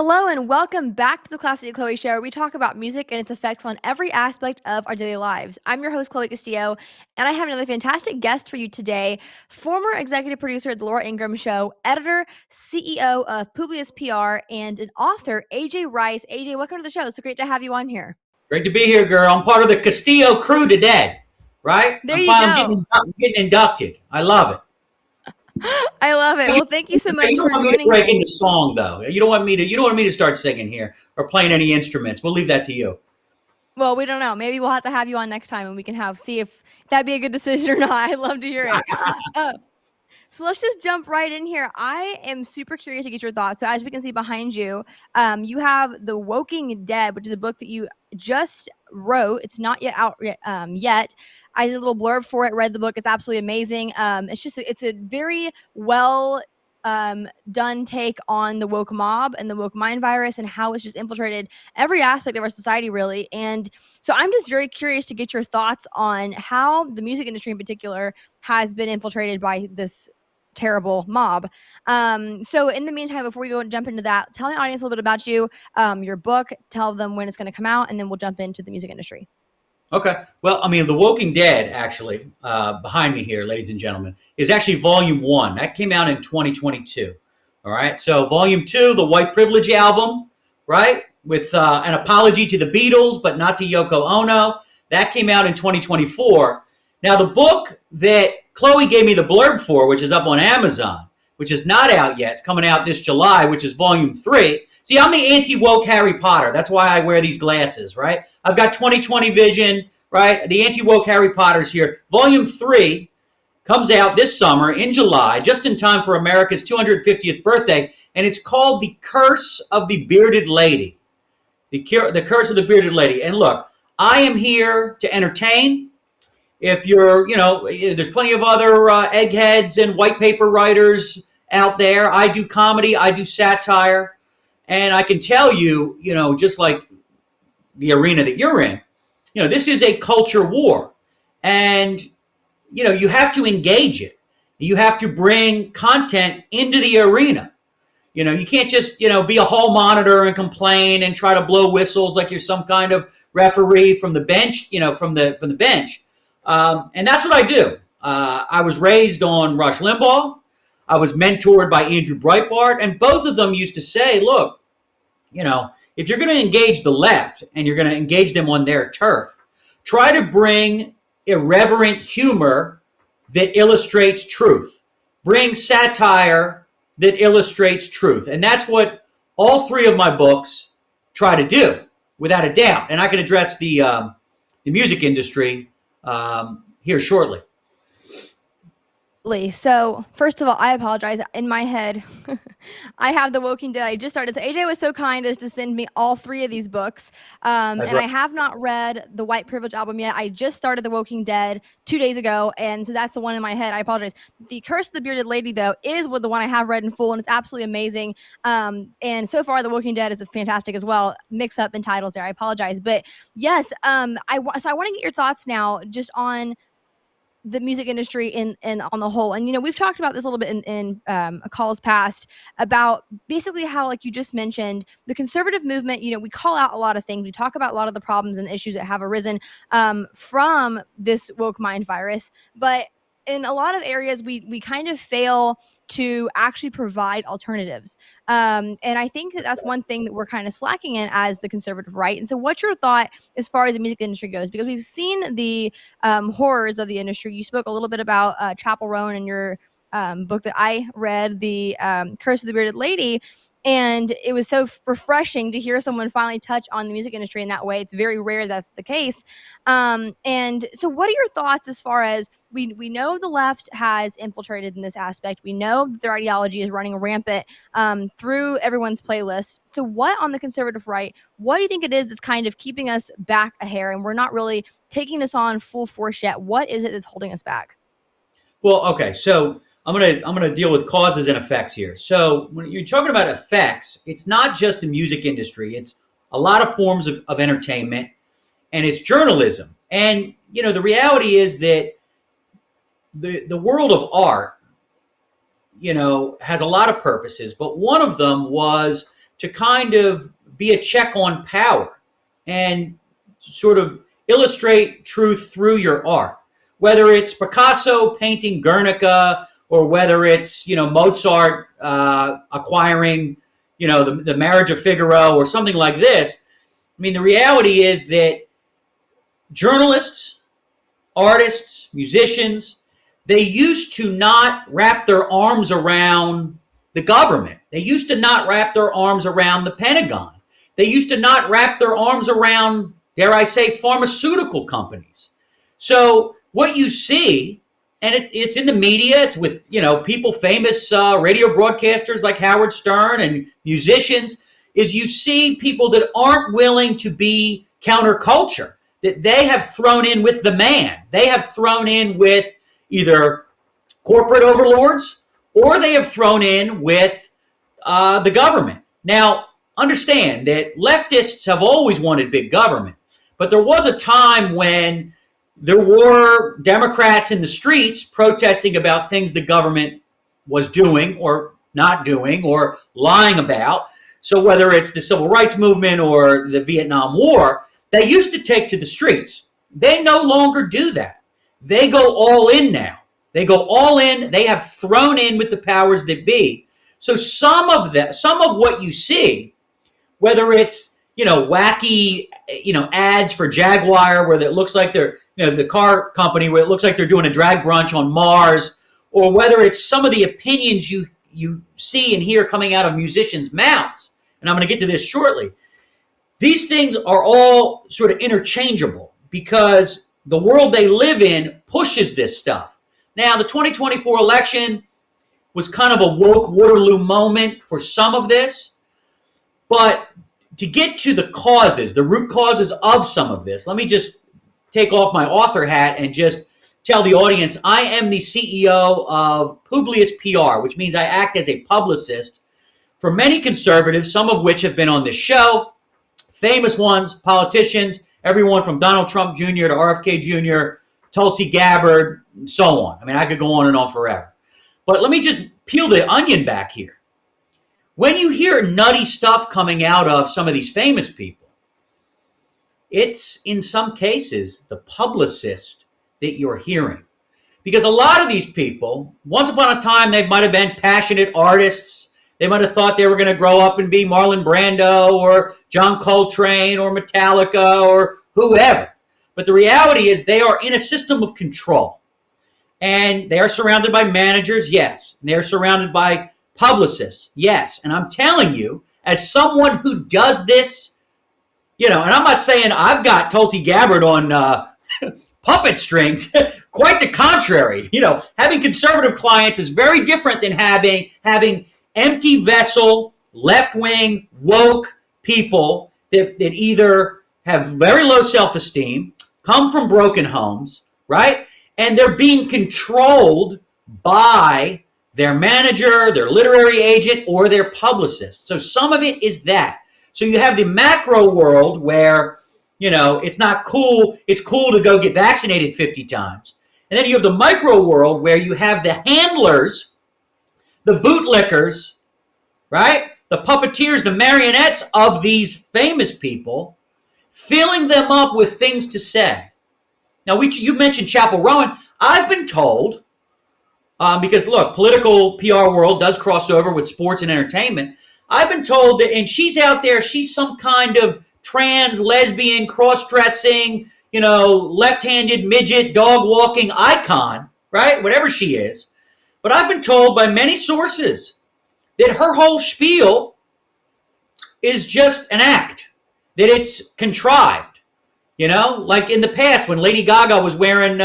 Hello and welcome back to the Classic Chloe Show, where we talk about music and its effects on every aspect of our daily lives. I'm your host, Chloe Castillo, and I have another fantastic guest for you today, former executive producer at The Laura Ingraham Show, editor, CEO of Publius PR, and an author, AJ Rice. AJ, welcome to the show. It's so great to have you on here. Great to be here, girl. I'm part of the Castillo crew today, right? There you go. I'm getting inducted. I love it. I love it. Well, thank you so much You don't for want me to joining break us. into song, though. You don't want me to start singing here or playing any instruments. We'll leave that to you. Well, we don't know. Maybe we'll have to have you on next time and we can see if that'd be a good decision or not. I'd love to hear it. So let's just jump right in here. I am super curious to get your thoughts. So as we can see behind you, you have The Woking Dead, which is a book that you just wrote. It's not yet out yet. I did a little blurb for it, read the book. It's absolutely amazing. It's a very well done take on the woke mob and the woke mind virus and how it's just infiltrated every aspect of our society, really. And so I'm just very curious to get your thoughts on how the music industry in particular has been infiltrated by this terrible mob. So in the meantime, before we go and jump into that, tell the audience a little bit about you, your book, tell them when it's going to come out, and then we'll jump into the music industry. Okay. Well, I mean, The Woking Dead, actually, behind me here, ladies and gentlemen, is actually Volume 1. That came out in 2022. All right. So Volume 2, the White Privilege album, right, with an apology to the Beatles, but not to Yoko Ono. That came out in 2024. Now, the book that Chloe gave me the blurb for, which is up on Amazon, which is not out yet. It's coming out this July, which is Volume 3. See, I'm the anti-woke Harry Potter. That's why I wear these glasses, right? I've got 20/20 vision, right? The anti-woke Harry Potter's here. Volume 3 comes out this summer in July, just in time for America's 250th birthday, and it's called The Curse of the Bearded Lady. The Curse of the Bearded Lady. And look, I am here to entertain. If you're, there's plenty of other eggheads and white paper writers out there. I do comedy, I do satire. And I can tell you, just like the arena that you're in, this is a culture war. And, you have to engage it. You have to bring content into the arena. You can't just, be a hall monitor and complain and try to blow whistles like you're some kind of referee from the bench, from the bench. And that's what I do. I was raised on Rush Limbaugh. I was mentored by Andrew Breitbart. And both of them used to say, look, if you're going to engage the left and you're going to engage them on their turf, try to bring irreverent humor that illustrates truth. Bring satire that illustrates truth. And that's what all three of my books try to do, without a doubt. And I can address the music industry here shortly. So first of all, I apologize. In my head, I have The Woking Dead. I just started. So AJ was so kind as to send me all three of these books. And right. I have not read the White Privilege album yet. I just started The Woking Dead 2 days ago. And so that's the one in my head. I apologize. The Curse of the Bearded Lady, though, is the one I have read in full. And it's absolutely amazing. And so far, The Woking Dead is fantastic as well. Mix up in titles there. I apologize. But yes, I want to get your thoughts now just on the music industry and on the whole. And, we've talked about this a little bit in calls past about basically how, like you just mentioned, the conservative movement, we call out a lot of things. We talk about a lot of the problems and issues that have arisen from this woke mind virus. But in a lot of areas, we kind of fail to actually provide alternatives. And I think that's one thing that we're kind of slacking in as the conservative right. And so what's your thought as far as the music industry goes? Because we've seen the horrors of the industry. You spoke a little bit about Chappell Roan in your book that I read, The Curse of the Bearded Lady. And it was so refreshing to hear someone finally touch on the music industry in that way. It's very rare that's the case. And so what are your thoughts as far as we know the left has infiltrated in this aspect. We know that their ideology is running rampant through everyone's playlist. So what on the conservative right, what do you think it is that's kind of keeping us back a hair and we're not really taking this on full force yet? What is it that's holding us back? Well, okay. So I'm gonna deal with causes and effects here. So when you're talking about effects, it's not just the music industry. It's a lot of forms of entertainment, and it's journalism. And the reality is that the world of art, has a lot of purposes, but one of them was to kind of be a check on power and sort of illustrate truth through your art. Whether it's Picasso painting Guernica, or whether it's, Mozart acquiring, the Marriage of Figaro or something like this. I mean, the reality is that journalists, artists, musicians, they used to not wrap their arms around the government. They used to not wrap their arms around the Pentagon. They used to not wrap their arms around, dare I say, pharmaceutical companies. So what you see, and it's in the media, it's with, people, famous radio broadcasters like Howard Stern and musicians, is you see people that aren't willing to be counterculture, that they have thrown in with the man. They have thrown in with either corporate overlords or they have thrown in with the government. Now, understand that leftists have always wanted big government, but there was a time when there were Democrats in the streets protesting about things the government was doing or not doing or lying about. So whether it's the civil rights movement or the Vietnam War, they used to take to the streets. They no longer do that. They go all in now. They go all in. They have thrown in with the powers that be. So some of what you see, whether it's, wacky, ads for Jaguar where it looks like they're, the car company where it looks like they're doing a drag brunch on Mars, or whether it's some of the opinions you see and hear coming out of musicians' mouths, and I'm going to get to this shortly. These things are all sort of interchangeable because the world they live in pushes this stuff. Now, the 2024 election was kind of a woke Waterloo moment for some of this, but to get to the causes, the root causes of some of this, let me just take off my author hat and just tell the audience I am the CEO of Publius PR, which means I act as a publicist for many conservatives, some of which have been on this show, famous ones, politicians, everyone from Donald Trump Jr. to RFK Jr., Tulsi Gabbard, and so on. I mean, I could go on and on forever. But let me just peel the onion back here. When you hear nutty stuff coming out of some of these famous people, it's in some cases the publicist that you're hearing. Because a lot of these people, once upon a time, they might have been passionate artists. They might have thought they were going to grow up and be Marlon Brando or John Coltrane or Metallica or whoever. But the reality is they are in a system of control. And they are surrounded by managers, yes. And they're surrounded by publicists, yes. And I'm telling you, as someone who does this, and I'm not saying I've got Tulsi Gabbard on puppet strings. Quite the contrary. Having conservative clients is very different than having empty vessel, left-wing, woke people that either have very low self-esteem, come from broken homes, right? And they're being controlled by their manager, their literary agent, or their publicist. So some of it is that. So you have the macro world where, it's not cool. It's cool to go get vaccinated 50 times. And then you have the micro world where you have the handlers, the bootlickers, right? The puppeteers, the marionettes of these famous people, filling them up with things to say. Now, you mentioned Chappell Rowan. I've been told, because look, political PR world does cross over with sports and entertainment. I've been told that, and she's out there, she's some kind of trans, lesbian, cross-dressing, left-handed midget, dog-walking icon, right? Whatever she is. But I've been told by many sources that her whole spiel is just an act, that it's contrived. Like in the past when Lady Gaga was wearing,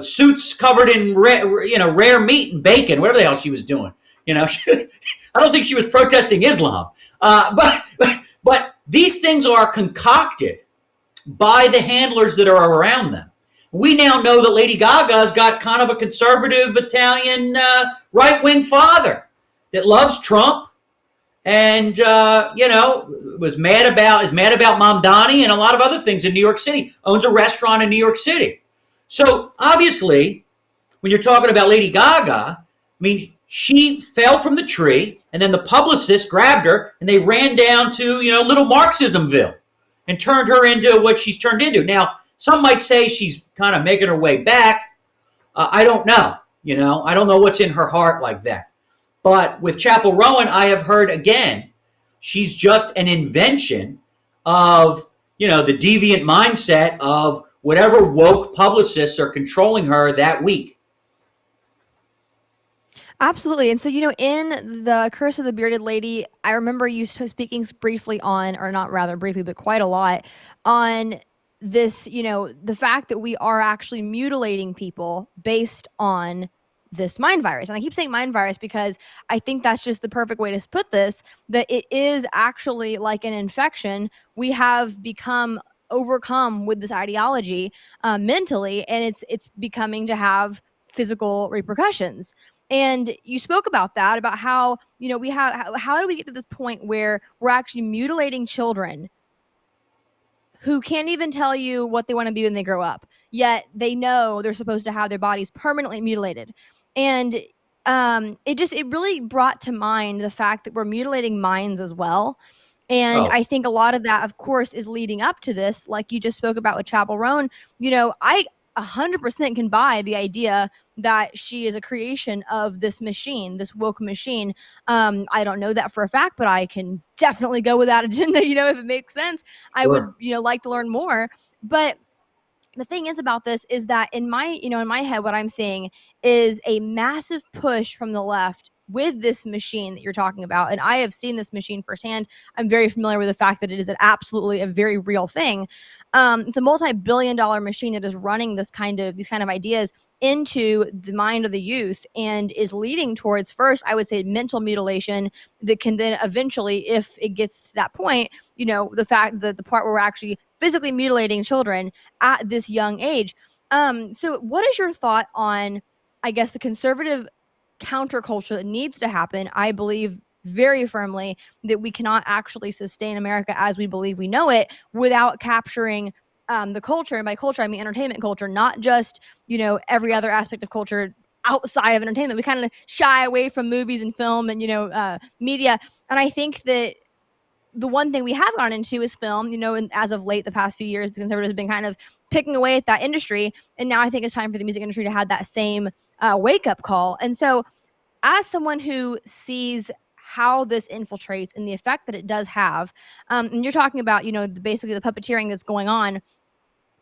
suits covered in, rare meat and bacon, whatever the hell she was doing. I don't think she was protesting Islam. But these things are concocted by the handlers that are around them. We now know that Lady Gaga's got kind of a conservative Italian right-wing father that loves Trump and, is mad about Mamdani and a lot of other things in New York City, owns a restaurant in New York City. So obviously, when you're talking about Lady Gaga, I mean, she fell from the tree, and then the publicist grabbed her, and they ran down to, little Marxismville and turned her into what she's turned into. Now, some might say she's kind of making her way back. I don't know. I don't know what's in her heart like that. But with Chappell Roan, I have heard again, she's just an invention of, the deviant mindset of whatever woke publicists are controlling her that week. Absolutely. And so, in The Curse of the Bearded Lady, I remember you speaking briefly on, or not rather briefly, but quite a lot on this, the fact that we are actually mutilating people based on this mind virus. And I keep saying mind virus because I think that's just the perfect way to put this, that it is actually like an infection. We have become overcome with this ideology mentally, and it's becoming to have physical repercussions. And you spoke about that, about how, we have, how do we get to this point where we're actually mutilating children who can't even tell you what they want to be when they grow up, yet they know they're supposed to have their bodies permanently mutilated. And it really brought to mind the fact that we're mutilating minds as well. And I think a lot of that, of course, is leading up to this, like you just spoke about with Chappell Roan. I 100% can buy the idea that she is a creation of this machine, this woke machine. I don't know that for a fact, but I can definitely go with that agenda, if it makes sense. I would, like to learn more. But the thing is about this is that in my head, what I'm seeing is a massive push from the left with this machine that you're talking about. And I have seen this machine firsthand. I'm very familiar with the fact that it is absolutely a very real thing. It's a multi-billion-dollar machine that is running these kind of ideas into the mind of the youth and is leading towards, first, I would say, mental mutilation that can then eventually, if it gets to that point, the fact that the part where we're actually physically mutilating children at this young age. So what is your thought on, I guess, the conservative counterculture that needs to happen? I believe very firmly that we cannot actually sustain America as we believe we know it without capturing the culture. And by culture, I mean entertainment culture, not just, every other aspect of culture outside of entertainment. We kind of shy away from movies and film and, media. And I think that the one thing we have gone into is film, and as of late, the past few years, the conservatives have been kind of picking away at that industry. And now I think it's time for the music industry to have that same wake-up call. And so as someone who sees how this infiltrates and the effect that it does have, and you're talking about, basically the puppeteering that's going on,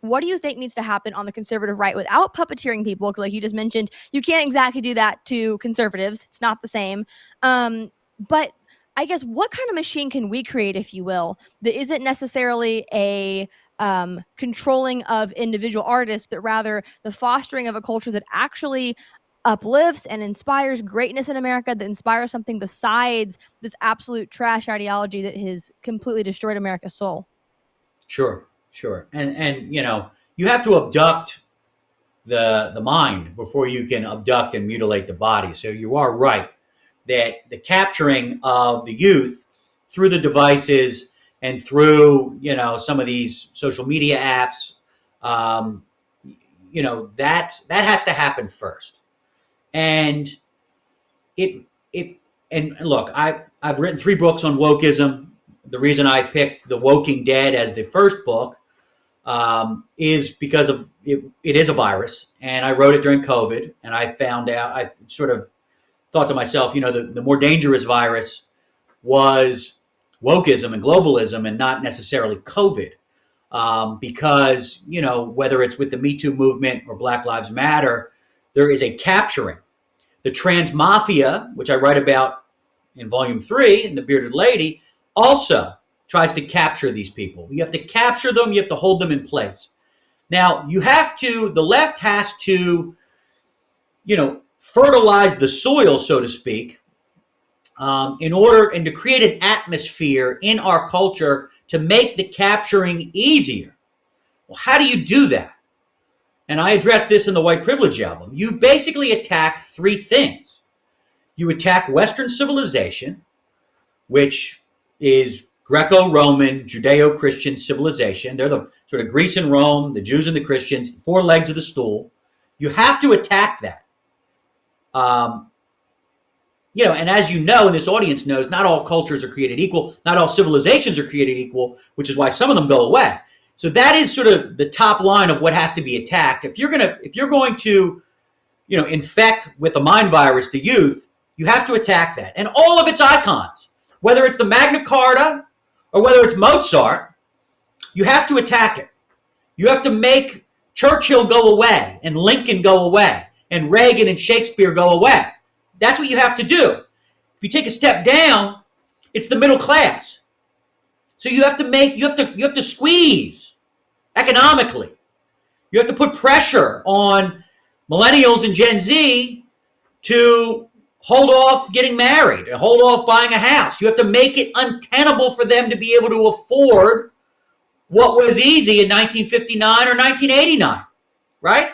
what do you think needs to happen on the conservative right without puppeteering people? Because like you just mentioned, you can't exactly do that to conservatives. It's not the same. But I guess what kind of machine can we create, if you will, that isn't necessarily a controlling of individual artists, but rather the fostering of a culture that actually uplifts and inspires greatness in America, that inspires something besides this absolute trash ideology that has completely destroyed America's soul? Sure. And you have to abduct the mind before you can abduct and mutilate the body. So you are right that the capturing of the youth through the devices and through, some of these social media apps, that has to happen first. And and look, I've written 3 books on wokeism. The reason I picked The Woking Dead as the first book is because of it is a virus, and I wrote it during COVID, and I found out, I sort of thought to myself, the more dangerous virus was wokeism and globalism and not necessarily COVID. Because, whether it's with the Me Too movement or Black Lives Matter, there is a capturing. The trans mafia, which I write about in volume 3 in The Bearded Lady, also tries to capture these people. You have to capture them. You have to hold them in place. Now, the left has to, fertilize the soil, so to speak, in order and to create an atmosphere in our culture to make the capturing easier. Well, how do you do that? And I address this in the White Privilege album. You basically attack 3 things. You attack Western civilization, which is Greco-Roman, Judeo-Christian civilization. They're the sort of Greece and Rome, the Jews and the Christians, the 4 legs of the stool. You have to attack that. and as you know, and this audience knows, not all cultures are created equal. Not all civilizations are created equal, which is why some of them go away. So that is sort of the top line of what has to be attacked. If you're going to, infect with a mind virus the youth, you have to attack that and all of its icons, whether it's the Magna Carta or whether it's Mozart. You have to attack it. You have to make Churchill go away and Lincoln go away and Reagan and Shakespeare go away. That's what you have to do. If you take a step down, it's the middle class. So you have to squeeze economically. You have to put pressure on millennials and Gen Z to hold off getting married and hold off buying a house. You have to make it untenable for them to be able to afford what was easy in 1959 or 1989, right?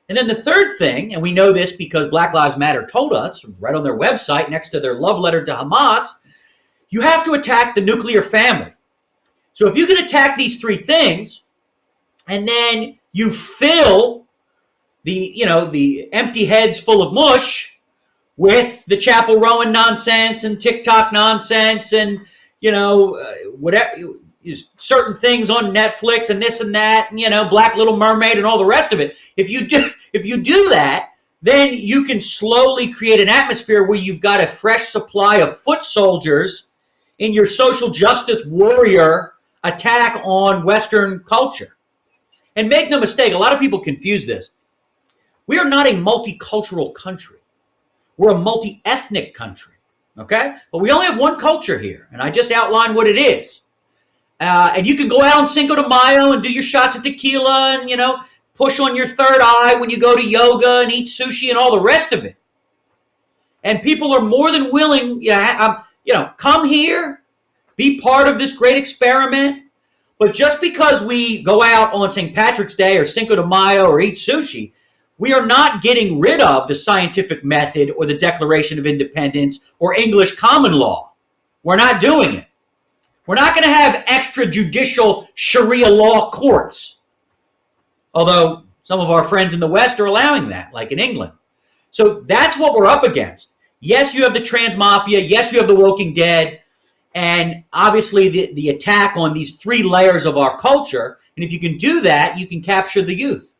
And then the third thing, and we know this because Black Lives Matter told us, right on their website next to their love letter to Hamas, you have to attack the nuclear family. So if you can attack these three things, and then you fill the empty heads full of mush with the Chapel Rowan nonsense and TikTok nonsense and, whatever, certain things on Netflix and this and that, and, Black Little Mermaid and all the rest of it. If you do that, then you can slowly create an atmosphere where you've got a fresh supply of foot soldiers in your social justice warrior attack on Western culture. And make no mistake, a lot of people confuse this. We are not a multicultural country. We're a multi-ethnic country, okay? But we only have one culture here, and I just outlined what it is. And you can go out on Cinco de Mayo and do your shots of tequila and, push on your third eye when you go to yoga and eat sushi and all the rest of it. And people are more than willing, come here, be part of this great experiment. But just because we go out on St. Patrick's Day or Cinco de Mayo or eat sushi, we are not getting rid of the scientific method or the Declaration of Independence or English common law. We're not doing it. We're not going to have extrajudicial Sharia law courts, although some of our friends in the West are allowing that, like in England. So that's what we're up against. Yes, you have the trans mafia. Yes, you have the Woking Dead. And obviously the attack on these three layers of our culture. And if you can do that, you can capture the youth.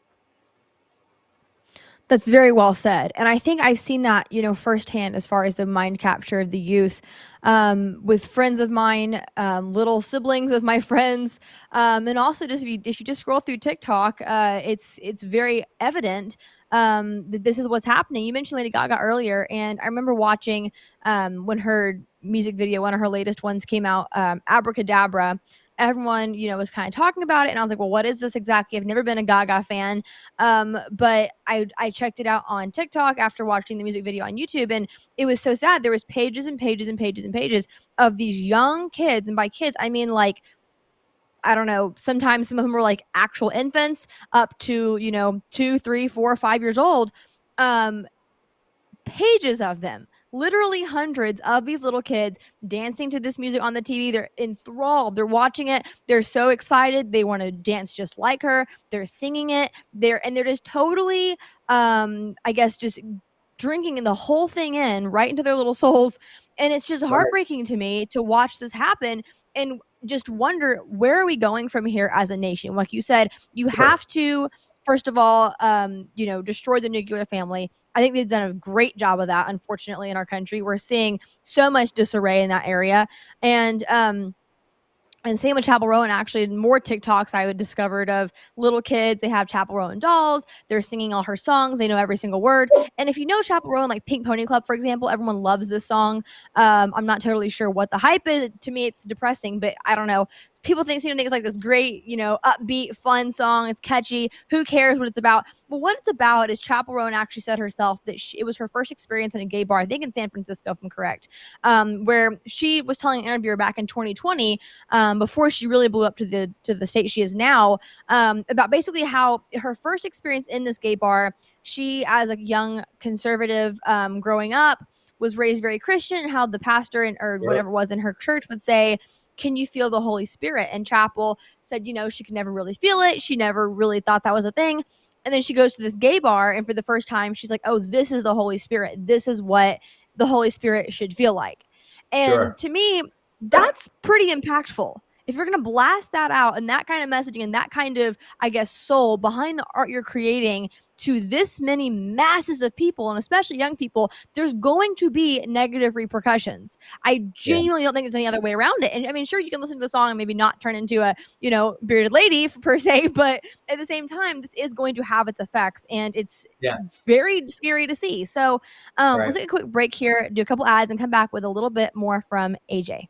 That's very well said. And I think I've seen that, firsthand as far as the mind capture of the youth with friends of mine, little siblings of my friends. And also just if you just scroll through TikTok, it's very evident that this is what's happening. You mentioned Lady Gaga earlier, and I remember watching when her music video, one of her latest ones came out, Abracadabra. Everyone, was kind of talking about it. And I was like, well, what is this exactly? I've never been a Gaga fan. But I checked it out on TikTok after watching the music video on YouTube. And it was so sad. There was pages and pages and pages and pages of these young kids. And by kids, I mean, like, I don't know, sometimes some of them were like actual infants up to, 2, 3, 4, 5 years old. Pages of them. Literally hundreds of these little kids dancing to this music on the TV. They're enthralled. They're watching it. They're so excited. They want to dance just like her. They're singing it. They're just totally, I guess, just drinking the whole thing in right into their little souls. And it's just heartbreaking to me to watch this happen and just wonder, where are we going from here as a nation? Like you said, you have to, first of all, destroy the nuclear family. I think they've done a great job of that. Unfortunately, in our country, we're seeing so much disarray in that area. And same with Chapel Rowan. Actually, more TikToks I would discovered of little kids. They have Chapel Rowan dolls. They're singing all her songs. They know every single word. And if you know Chapel Rowan, like Pink Pony Club, for example, everyone loves this song. I'm not totally sure what the hype is. To me, it's depressing, but I don't know. People think it's like this great, upbeat, fun song. It's catchy. Who cares what it's about? But what it's about is Chapel Rowan actually said herself that it was her first experience in a gay bar, I think in San Francisco, if I'm correct, where she was telling an interviewer back in 2020, before she really blew up to the state she is now, about basically how her first experience in this gay bar, she, as a young conservative growing up, was raised very Christian, and how the pastor or whatever it was in her church would say, can you feel the Holy Spirit? And Chapel said, she could never really feel it. She never really thought that was a thing. And then she goes to this gay bar, and for the first time, she's like, oh, this is the Holy Spirit. This is what the Holy Spirit should feel like. Sure. And to me, that's pretty impactful. If you're going to blast that out and that kind of messaging and that kind of, I guess, soul behind the art you're creating to this many masses of people, and especially young people, there's going to be negative repercussions. I genuinely don't think there's any other way around it. And I mean, sure, you can listen to the song and maybe not turn into a, bearded lady per se, but at the same time, this is going to have its effects, and it's very scary to see. So let's take a quick break here, do a couple ads, and come back with a little bit more from AJ.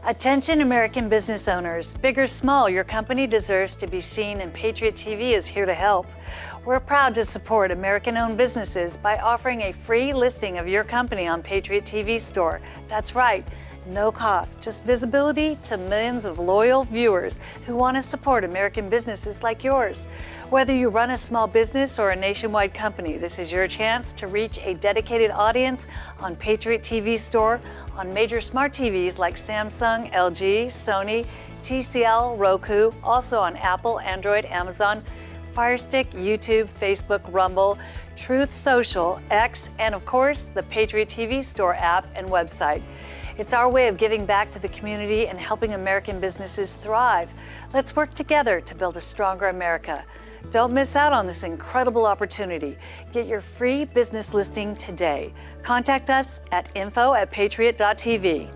Attention American business owners, big or small, your company deserves to be seen, and Patriot TV is here to help. We're proud to support American-owned businesses by offering a free listing of your company on Patriot TV Store. That's right, no cost, just visibility to millions of loyal viewers who want to support American businesses like yours. Whether you run a small business or a nationwide company, this is your chance to reach a dedicated audience on Patriot TV Store on major smart TVs like Samsung, LG, Sony, TCL, Roku, also on Apple, Android, Amazon, Fire Stick, YouTube, Facebook, Rumble, Truth Social, X, and of course, the Patriot TV Store app and website. It's our way of giving back to the community and helping American businesses thrive. Let's work together to build a stronger America. Don't miss out on this incredible opportunity. Get your free business listing today. Contact us at info@patriot.tv.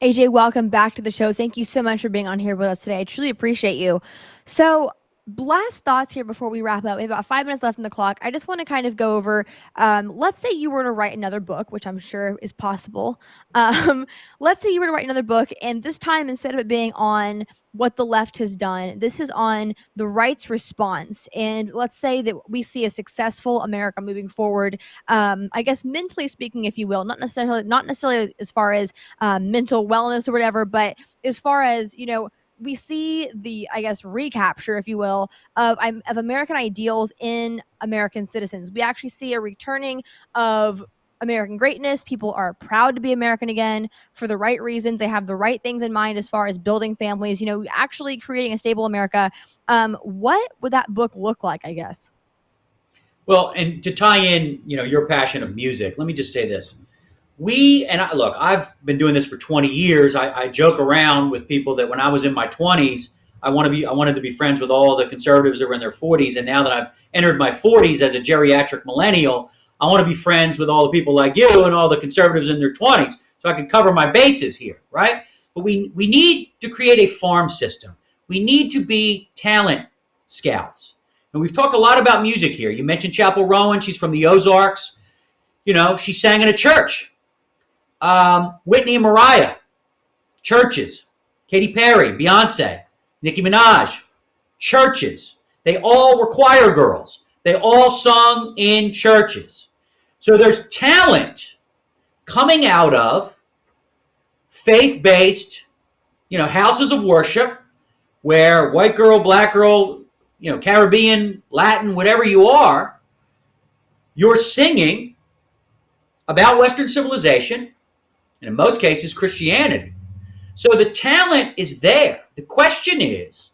AJ, welcome back to the show. Thank you so much for being on here with us today. I truly appreciate you. So, last thoughts here before we wrap up. We have about 5 minutes left on the clock. I just want to kind of go over, let's say you were to write another book, which I'm sure is possible. Let's say you were to write another book, and this time, instead of it being on what the left has done, this is on the right's response. And let's say that we see a successful America moving forward, I guess mentally speaking, if you will, not necessarily as far as mental wellness or whatever, but as far as, we see the, I guess, recapture, if you will, of American ideals in American citizens. We actually see a returning of American greatness. People are proud to be American again for the right reasons. They have the right things in mind as far as building families, actually creating a stable America. What would that book look like, I guess? Well, and to tie in, your passion of music, let me just say this. Look, I've been doing this for 20 years. I joke around with people that when I was in my 20s, I wanted to be friends with all the conservatives that were in their 40s. And now that I've entered my 40s as a geriatric millennial, I want to be friends with all the people like you and all the conservatives in their 20s so I can cover my bases here, right? But we need to create a farm system. We need to be talent scouts. And we've talked a lot about music here. You mentioned Chapel Rowan. She's from the Ozarks. She sang in a church. Whitney and Mariah, churches. Katy Perry, Beyonce, Nicki Minaj, churches. They all were choir girls. They all sung in churches. So there's talent coming out of faith-based, houses of worship where white girl, black girl, Caribbean, Latin, whatever you are, you're singing about Western civilization, and in most cases, Christianity. So the talent is there. The question is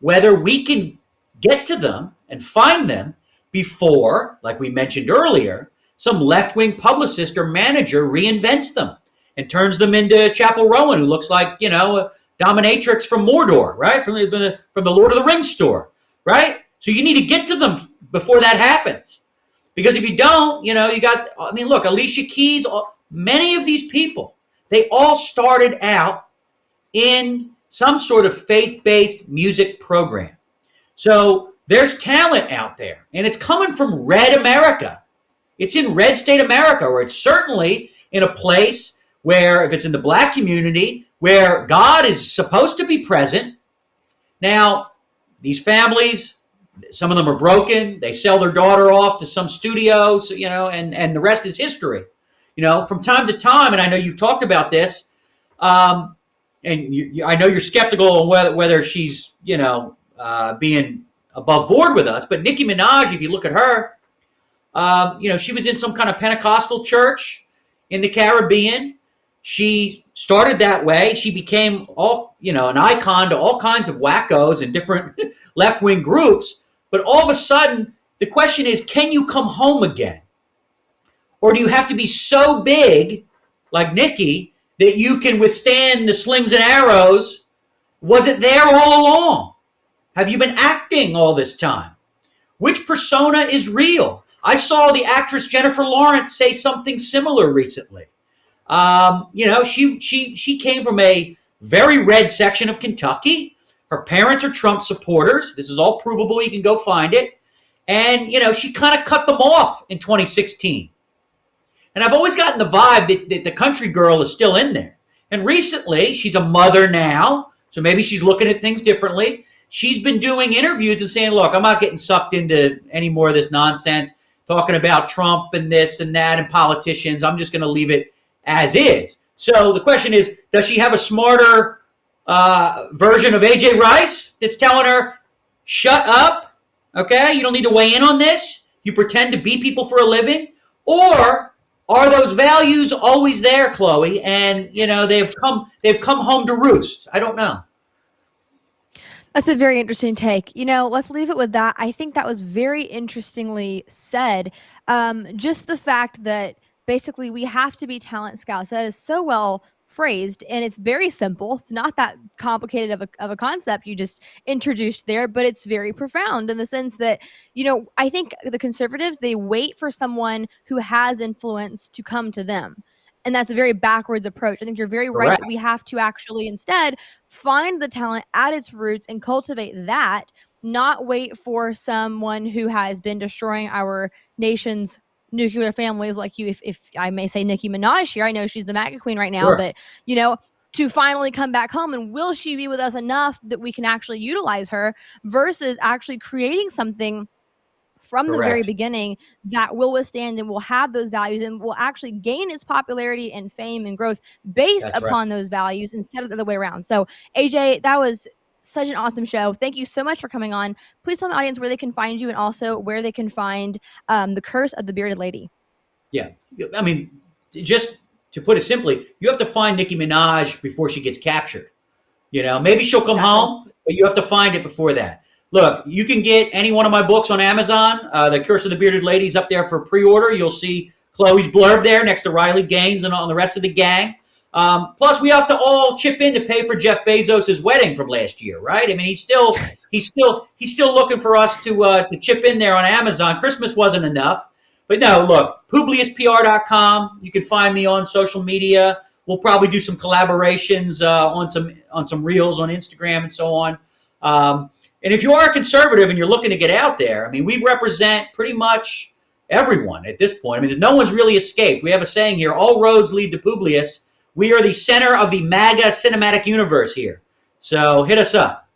whether we can get to them and find them before, like we mentioned earlier, some left-wing publicist or manager reinvents them and turns them into Chapel Rowan, who looks like, a dominatrix from Mordor, right? From the Lord of the Rings store, right? So you need to get to them before that happens. Because if you don't, look, Alicia Keys, many of these people, they all started out in some sort of faith-based music program. So there's talent out there, and it's coming from red America. It's in red state America, or it's certainly in a place where, if it's in the black community, where God is supposed to be present. Now, these families, some of them are broken. They sell their daughter off to some studios, and the rest is history. From time to time, and I know you've talked about this, and I know you're skeptical on whether she's, being above board with us. But Nicki Minaj, if you look at her, she was in some kind of Pentecostal church in the Caribbean. She started that way. She became an icon to all kinds of wackos and different left-wing groups. But all of a sudden, the question is, can you come home again? Or do you have to be so big, like Nikki, that you can withstand the slings and arrows? Was it there all along? Have you been acting all this time? Which persona is real? I saw the actress Jennifer Lawrence say something similar recently. She came from a very red section of Kentucky. Her parents are Trump supporters. This is all provable. You can go find it. And, she kind of cut them off in 2016. And I've always gotten the vibe that the country girl is still in there. And recently, she's a mother now, so maybe she's looking at things differently. She's been doing interviews and saying, look, I'm not getting sucked into any more of this nonsense, talking about Trump and this and that and politicians. I'm just going to leave it as is. So the question is, does she have a smarter version of AJ Rice that's telling her, shut up, okay? You don't need to weigh in on this. You pretend to be people for a living. Or are those values always there, Chloe? And, they've come home to roost. I don't know. That's a very interesting take. Let's leave it with that. I think that was very interestingly said. Just the fact that basically we have to be talent scouts. That is so well phrased, and it's very simple. It's not that complicated of a concept you just introduced there, but it's very profound in the sense that, I think the conservatives, they wait for someone who has influence to come to them. And that's a very backwards approach. I think you're very right that we have to actually instead find the talent at its roots and cultivate that, not wait for someone who has been destroying our nation's nuclear families like you, if I may say Nicki Minaj here. I know she's the MAGA queen right now, but, to finally come back home, and will she be with us enough that we can actually utilize her versus actually creating something from the very beginning that will withstand and will have those values and will actually gain its popularity and fame and growth based upon those values instead of the other way around. So AJ, that was such an awesome show. Thank you so much for coming on. Please tell the audience where they can find you and also where they can find The Curse of the Bearded Lady. Yeah. I mean, just to put it simply, you have to find Nicki Minaj before she gets captured. Maybe she'll come home, but you have to find it before that. Look, you can get any one of my books on Amazon. The Curse of the Bearded Lady is up there for pre-order. You'll see Chloe's blurb there next to Riley Gaines and all the rest of the gang. Plus, we have to all chip in to pay for Jeff Bezos' wedding from last year, right? I mean, he's still looking for us to chip in there on Amazon. Christmas wasn't enough, but no. Look, PubliousPR.com. You can find me on social media. We'll probably do some collaborations on some reels on Instagram and so on. And if you are a conservative and you're looking to get out there, I mean, we represent pretty much everyone at this point. I mean, no one's really escaped. We have a saying here, all roads lead to Publius. We are the center of the MAGA cinematic universe here. So hit us up.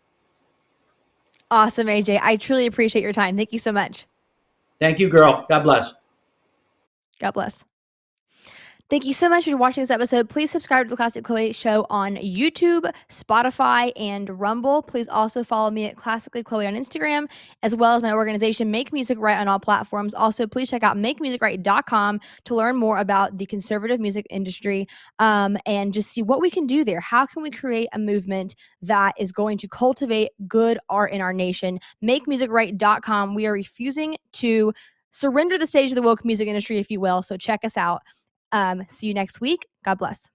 Awesome, AJ. I truly appreciate your time. Thank you so much. Thank you, girl. God bless. God bless. Thank you so much for watching this episode. Please subscribe to the Classic Chloe Show on YouTube, Spotify, and Rumble. Please also follow me at Classically Chloe on Instagram, as well as my organization, Make Music Right, on all platforms. Also, please check out MakeMusicRight.com to learn more about the conservative music industry and just see what we can do there. How can we create a movement that is going to cultivate good art in our nation? MakeMusicRight.com. We are refusing to surrender the stage of the woke music industry, if you will. So check us out. See you next week. God bless.